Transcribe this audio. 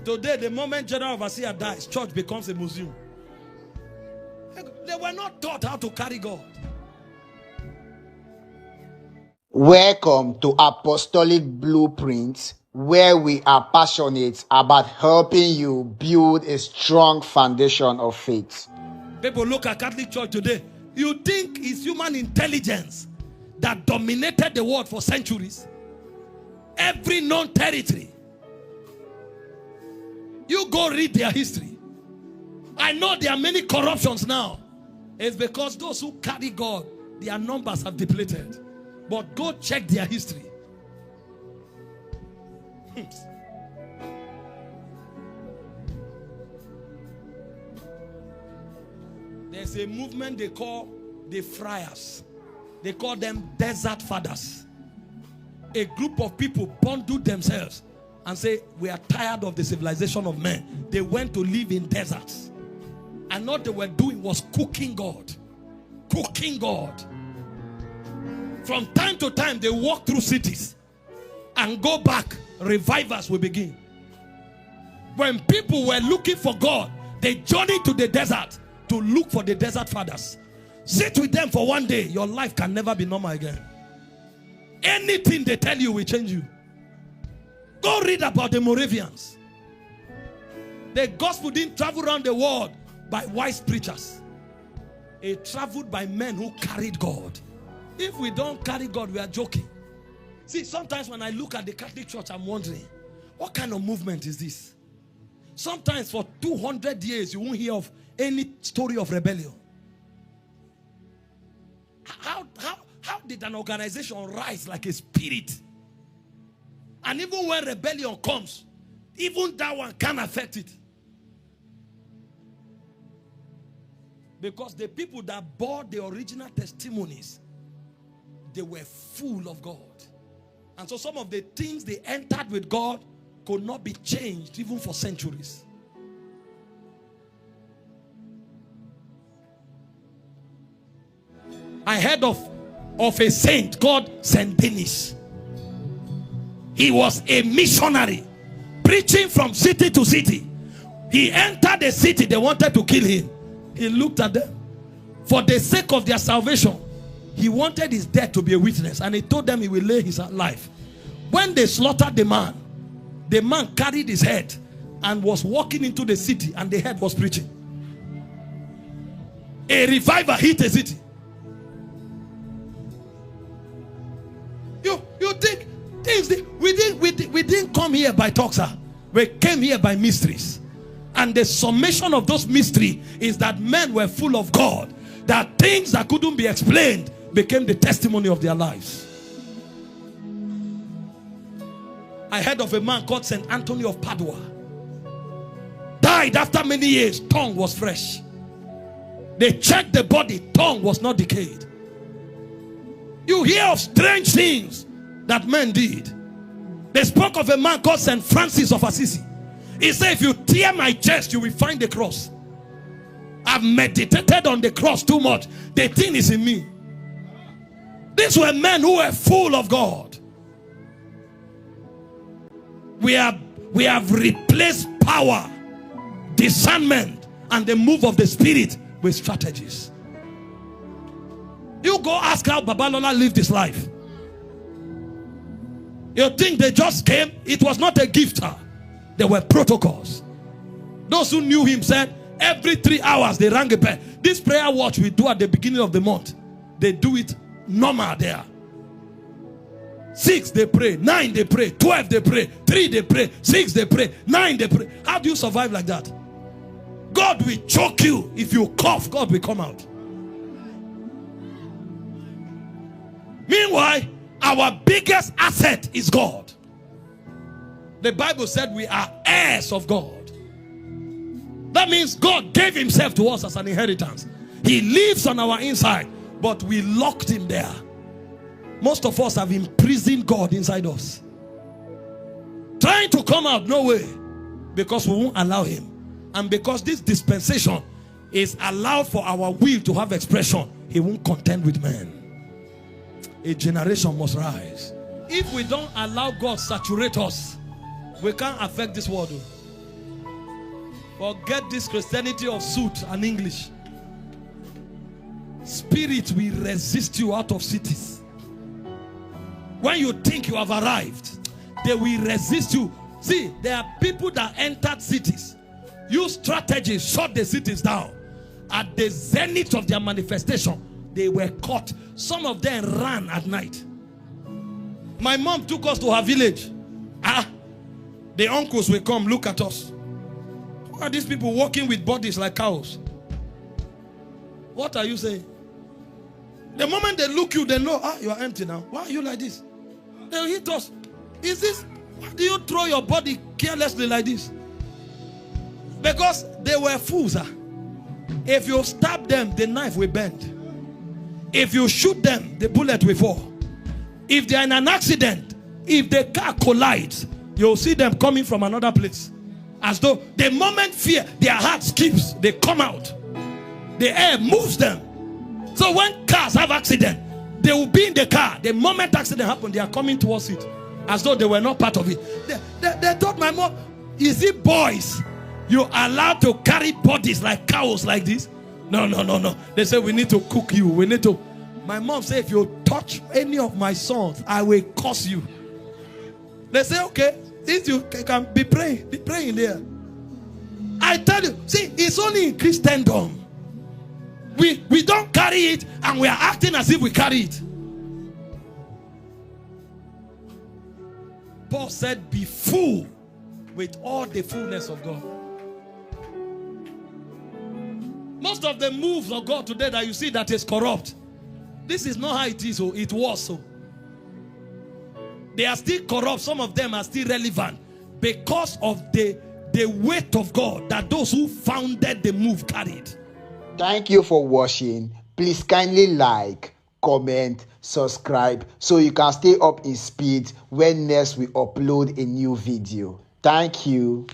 Today, the moment general overseer dies, church becomes a museum. They were not taught how to carry God. Welcome to Apostolic Blueprint, where we are passionate about helping you build a strong foundation of faith. People look at Catholic Church today. You think it's human intelligence that dominated the world for centuries? Every known territory. You go read their history. I know there are many corruptions now. It's because those who carry God, their numbers have depleted. But go check their history. There's a movement they call the friars. They call them desert fathers. A group of people bundled themselves and say, we are tired of the civilization of men. They went to live in deserts. And what they were doing was cooking God. Cooking God. From time to time, they walk through cities and go back. Revivals will begin. When people were looking for God, they journeyed to the desert to look for the desert fathers. Sit with them for one day. Your life can never be normal again. Anything they tell you will change you. Go read about the Moravians. The gospel didn't travel around the world by wise preachers. It traveled by men who carried God. If we don't carry God, we are joking. See, sometimes when I look at the Catholic Church, I'm wondering, what kind of movement is this? Sometimes for 200 years, you won't hear of any story of rebellion. How did an organization rise like a spirit? And even when rebellion comes, even that one can affect it. Because the people that bore the original testimonies, they were full of God. And so some of the things they entered with God could not be changed even for centuries. I heard of a saint called Saint Denis. He was a missionary preaching from city to city. He entered the city, they wanted to kill him. He looked at them. For the sake of their salvation, he wanted his death to be a witness, and he told them he will lay his life. When they slaughtered the man carried his head and was walking into the city, and the head was preaching. A revival hit the city. You think things we didn't come here by talk, sir. We came here by mysteries. And the summation of those mysteries is that men were full of God. That things that couldn't be explained became the testimony of their lives. I heard of a man called St. Anthony of Padua. Died after many years. Tongue was fresh. They checked the body. Tongue was not decayed. You hear of strange things that men did. They spoke of a man called St. Francis of Assisi. He said, if you tear my chest, you will find the cross. I've meditated on the cross too much. The thing is in me. These were men who were full of God. We have replaced power, discernment, and the move of the Spirit with strategies. You go ask how Babalola lived his life. You think they just came? It was not a gift. There were protocols. Those who knew him said every 3 hours they rang a bell. This prayer watch we do at the beginning of the month, they do it normal there. 6 they pray, 9 they pray, 12 they pray, 3 they pray, 6 they pray, 9 they pray. How do you survive like that? God will choke you. If you cough, God will come out. Meanwhile, our biggest asset is God. The Bible said we are heirs of God. That means God gave himself to us as an inheritance. He lives on our inside, but we locked him there. Most of us have imprisoned God inside us. Trying to come out, no way. Because we won't allow him. And because this dispensation is allowed for our will to have expression, he won't contend with men. A generation must rise. If we don't allow God saturate us, we can't affect this world. Forget this Christianity of suit and English. Spirit will resist you out of cities. When you think you have arrived, they will resist you. See, there are people that entered cities, use strategies, shut the cities down. At the zenith of their manifestation, they were caught. Some of them ran at night. My mom took us to her village. The uncles will come, look at us. Who are these people walking with bodies like cows? What are you saying? The moment they look you, they know, you are empty now. Why are you like this? They'll hit us. Is this, why do you throw your body carelessly like this? Because they were fools. If you stab them, the knife will bend. If you shoot them, the bullet will fall. If they're in an accident, if the car collides, you'll see them coming from another place. As though the moment fear, their heart skips, they come out. The air moves them. So when cars have accident, they will be in the car. The moment accident happens, they are coming towards it. As though they were not part of it. They told my mom, is it boys? You allowed to carry bodies like cows like this? No. They say, we need to cook you. We need to. My mom said, if you touch any of my sons, I will curse you. They say, okay, if you can be praying there. I tell you, see, it's only in Christendom. We don't carry it and we are acting as if we carry it. Paul said, be full with all the fullness of God. Most of the moves of God today that you see that is corrupt, this is not how it is. It was so. They are still corrupt. Some of them are still relevant because of the weight of God that those who founded the move carried. Thank you for watching. Please kindly like, comment, subscribe so you can stay up in speed when next we upload a new video. Thank you.